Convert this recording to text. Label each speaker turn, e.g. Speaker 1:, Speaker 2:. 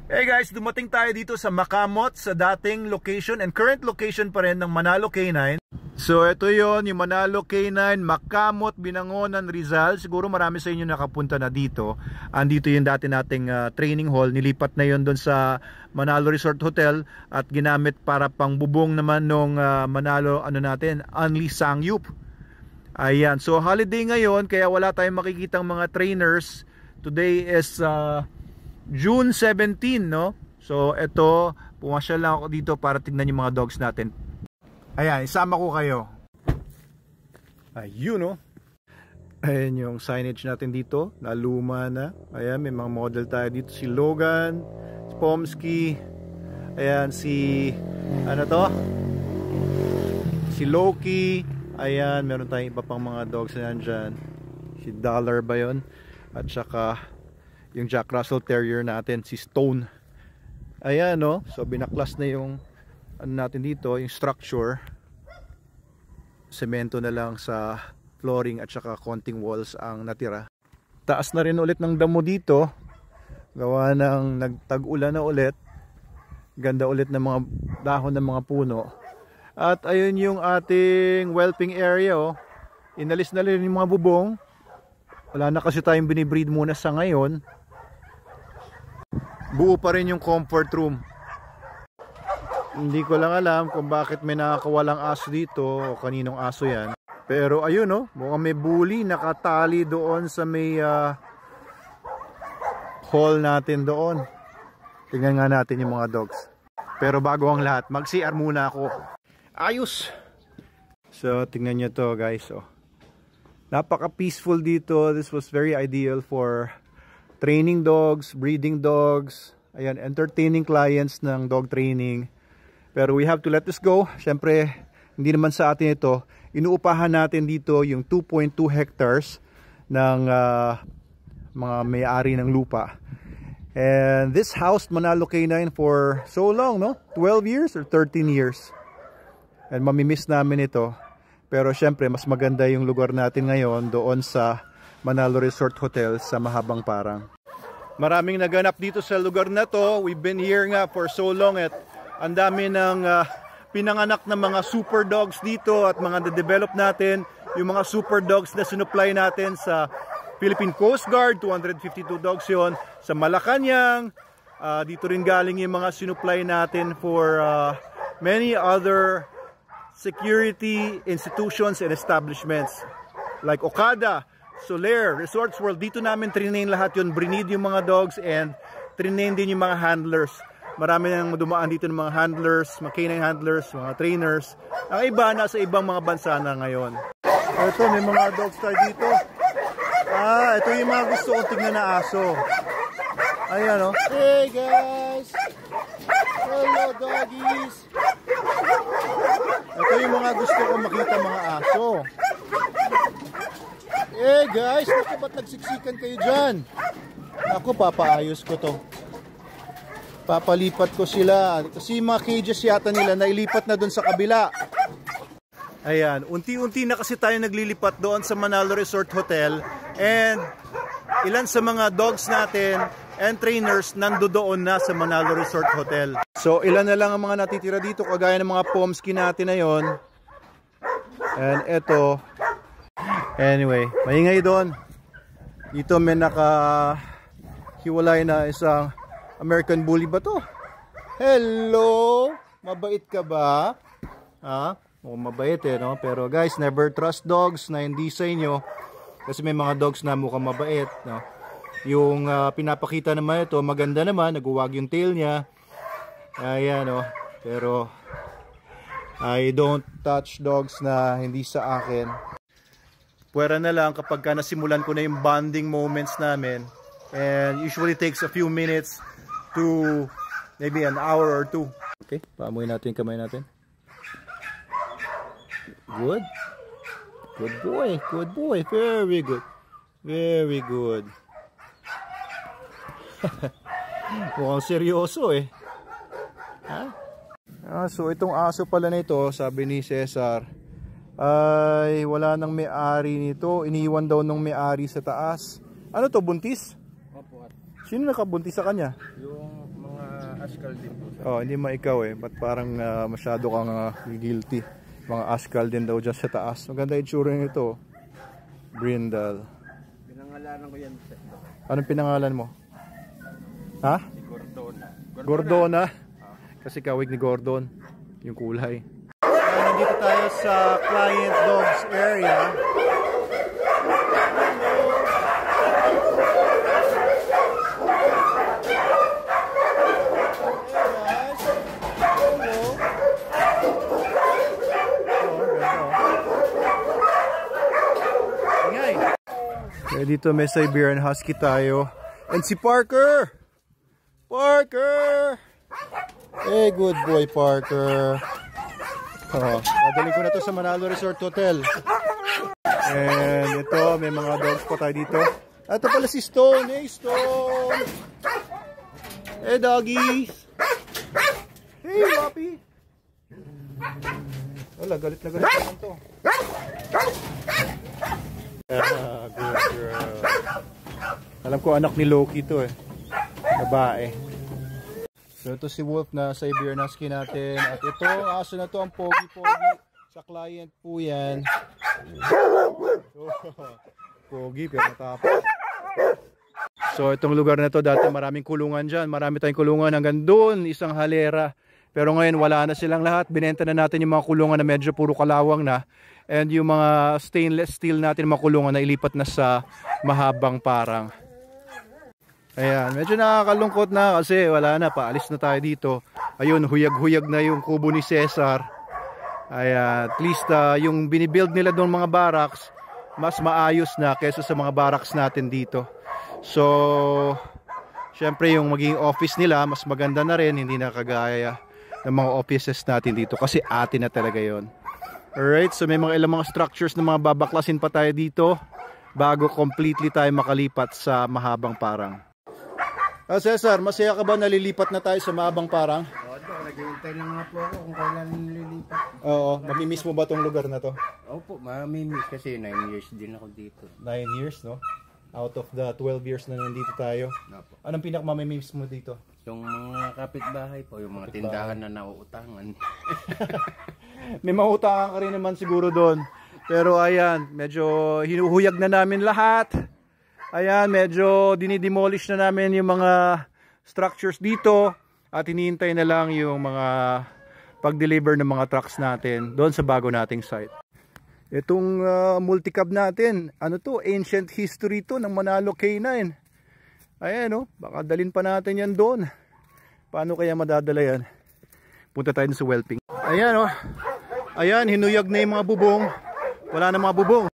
Speaker 1: Hey guys, dumating tayo dito sa Makamot, sa dating location and current location pa rin ng Manalo K9. So ito yon, yung Manalo K9, Makamot, Binangonan, Rizal. Siguro marami sa inyo nakapunta na dito. Andito yung dati nating training hall. Nilipat na yon doon sa Manalo Resort Hotel at ginamit para pang bubong naman nung Manalo Unli Sangyup. Ayan, so holiday ngayon kaya wala tayong makikitang mga trainers. Today is June 17, no? So ito, pumasyal lang ako dito para tignan yung mga dogs natin. Ayan, isama ko kayo. Ayun, no? Ayan yung signage natin dito, naluma na. Ayan, may mga model tayo dito. Si Logan, si Pomsky. Ayan, si ano to? Si Loki. Ayan, meron tayong iba pang mga dogs na dyan. Si Dollar ba yun? At saka yung Jack Russell Terrier natin, si Stone. Ayan, no? So binaklas na yung ano natin dito, yung structure. Semento na lang sa flooring at saka konting walls ang natira. Taas na rin ulit ng damo dito. Gawa ng nagtag-ulan na ulit. Ganda ulit ng mga dahon ng mga puno. At ayun yung ating whelping area, oh. Inalis na rin yung mga bubong. Wala na kasi tayong binibreed muna sa ngayon. Buo pa rin yung comfort room. Hindi ko lang alam kung bakit may nakakawalang aso dito o kaninong aso yan. Pero ayun, no, mukhang may bully nakatali doon sa may hall natin doon. Tingnan nga natin yung mga dogs. Pero bago ang lahat, mag-CR muna ako. Ayos! So tingnan nyo to guys, oh. Napaka peaceful dito. This was very ideal for training dogs, breeding dogs, ayan, entertaining clients ng dog training. Pero we have to let this go. Siyempre, hindi naman sa atin ito. Inuupahan natin dito yung 2.2 hectares ng mga may-ari ng lupa. And this house, Manalo K9 for so long, no? 12 years or 13 years. And mamimiss namin ito. Pero siyempre, mas maganda yung lugar natin ngayon doon sa Manalo Resort Hotel sa Mahabang Parang. Maraming naganap dito sa lugar na to. We've been here nga for so long at ang dami ng pinanganak na mga super dogs dito at mga na-develop natin. Yung mga super dogs na sinupply natin sa Philippine Coast Guard, 252 dogs yon. Sa Malacanang, dito rin galing yung mga sinupply natin for many other security institutions and establishments like Okada, Soler, Resorts World. Dito namin trinain lahat yun. Breed yung mga dogs and trinain din yung mga handlers. Marami nang dumaan dito ng mga handlers, mga canine handlers, mga trainers. Ang iba nasa ibang mga bansa na ngayon. Ito, may mga dogs tayo dito. Ito yung mga gusto kong tignan na aso. Ayan, oh. Hey guys! Hello doggies! Ito yung mga gusto kong makita mga aso. Eh guys, naku, ba't nagsiksikan kayo dyan? Ako, papaayos ko to. Papalipat ko sila. Kasi mga cages yata nila nailipat na dun sa kabila. Ayan, unti-unti na kasi tayo naglilipat doon sa Manalo Resort Hotel. And ilan sa mga dogs natin and trainers nandoon na sa Manalo Resort Hotel. So ilan na lang ang mga natitira dito, kagaya ng mga Pomsky natin na yon. And eto, anyway, maingay doon. Dito may nakahiwalay na isang American Bully ba to? Hello! Mabait ka ba? Ha? O, mabait eh, no? Pero guys, never trust dogs na hindi sa inyo. Kasi may mga dogs na mukhang mabait, no? Yung pinapakita naman ito, maganda naman, nagwawag yung tail niya. Ayan, no? Pero I don't touch dogs na hindi sa akin. Pwera na lang kapag nasimulan ko na yung bonding moments namin. And usually takes a few minutes to maybe an hour or two. Okay, paamuin natin yung kamay natin. Good. Good boy. Good boy. Very good. Very good. Mukhang seryoso eh. Ha? So itong aso pala nito, sabi ni Cesar, ay wala nang may-ari nito. Iniwan daw ng may-ari sa taas. Ano to, buntis?
Speaker 2: Opo.
Speaker 1: Sino nakabuntis sa kanya?
Speaker 2: Yung mga Askal din po.
Speaker 1: Oh, hindi mo ikaw eh. Ba't parang masyado kang guilty? Mga askal din daw dyan sa taas. Maganda yung tsura nito. Brindle.
Speaker 2: Pinangalanan ko yan.
Speaker 1: Anong pinangalan mo? Ha?
Speaker 2: Si Gordona.
Speaker 1: Gordona? Kasi kawig ni Gordon. Yung kulay. Nandito tayo sa client dogs area. Dito may Siberian Husky tayo. And si Parker! Parker! Hey, good boy, Parker. Dadalhin ko na to sa Manalo Resort Hotel. And ito, may mga dogs pa tayo dito. Ito pala si Stone. Hey, Stone! Hey, doggies! Hey, Wappy! Wala, galit na galit naman to. Good girl. Alam ko anak ni Loki to eh. Babae. So ito si Wolf na Siberian Husky natin. At ito ang aso na to, ang pogi-pogi. Sa client po yan. Pogi pero matapos. So itong lugar na to, dati maraming kulungan dyan. Marami tayong kulungan hanggang doon, isang halera. Pero ngayon wala na silang lahat. Binenta na natin yung mga kulungan na medyo puro kalawang na. And yung mga stainless steel natin mga kulungan na ilipat na sa mahabang parang. Ayan, medyo nakakalungkot na kasi wala na, paalis na tayo dito. Ayun, huyag-huyag na yung kubo ni Cesar. Ayan, at least yung binibuild nila doon mga barracks, mas maayos na kaysa sa mga barracks natin dito. So, syempre yung maging office nila, mas maganda na rin, hindi na kagaya ng mga offices natin dito kasi atin na talaga yon. Alright, so may mga ilang mga structures na mga babaklasin pa tayo dito bago completely tayo makalipat sa mahabang parang. Cesar, masaya ka ba nalilipat na tayo sa mahabang parang?
Speaker 2: Oo, naghihintay na nga po ako kung kailan nililipat.
Speaker 1: Oo, mamimiss mo ba tong lugar na to?
Speaker 2: Opo, mamimiss kasi 9 years din ako dito.
Speaker 1: 9 years, no? Out of the 12 years na nandito tayo.
Speaker 2: Opo.
Speaker 1: Anong pinakamamimiss mo dito?
Speaker 2: Yung mga kapitbahay po, yung mga tindahan na nauutangan.
Speaker 1: May mautangan ka rin naman siguro doon. Pero ayan, medyo hinuhuyag na namin lahat. Ayan, medyo dinidemolish na namin yung mga structures dito. At hinihintay na lang yung mga pag-deliver ng mga trucks natin doon sa bago nating site. Itong multicab natin, ano to, ancient history to ng Manalo K9. Ayan o, baka dalhin pa natin yan doon. Paano kaya madadala yan? Punta tayo sa Whelping. Ayan o. Ayan, hinuyag na yung mga bubong. Wala na mga bubong.